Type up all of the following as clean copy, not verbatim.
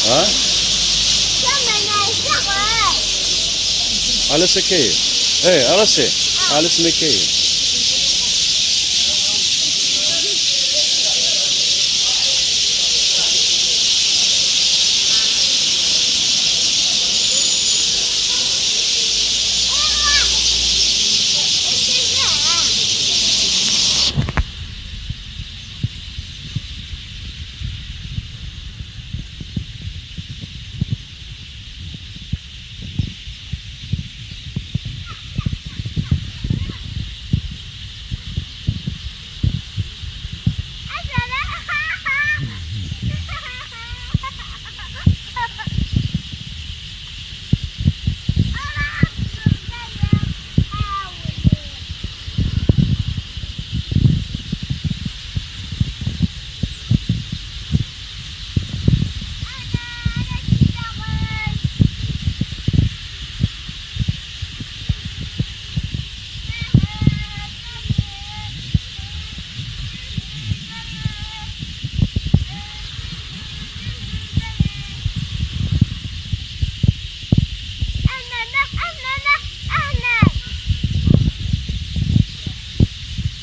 ها على سكية ايه راسي على سمكية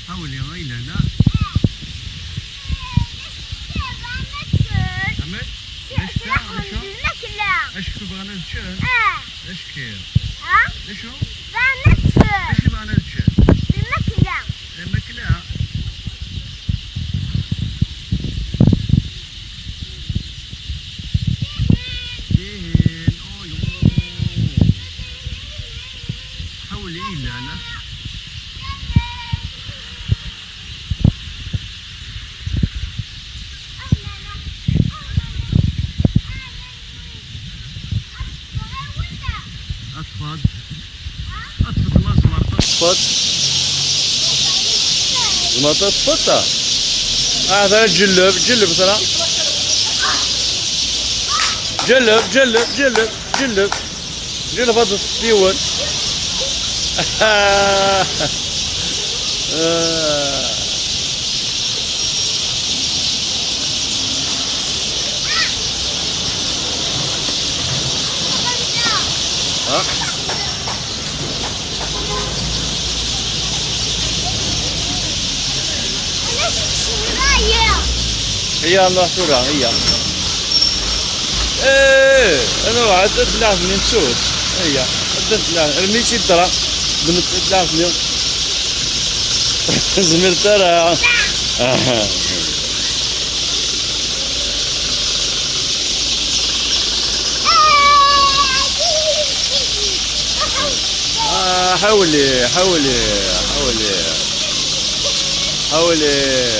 حاول يا غيلة لا عمل اش بغانا نتشان اش كاين اشو اش بغانا نتشان الماكلة كاين اويو حاول إلا لا أطفال ما زمرت طفت زمرت طفت هذا جلب ترى جلب هذا الطيول هي محصورة هي ايه انا واحد 3000 نسوت هي 3000 رميتي ترى من 3000 اليوم زميل ترى حاولي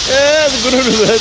ايه تقولوا له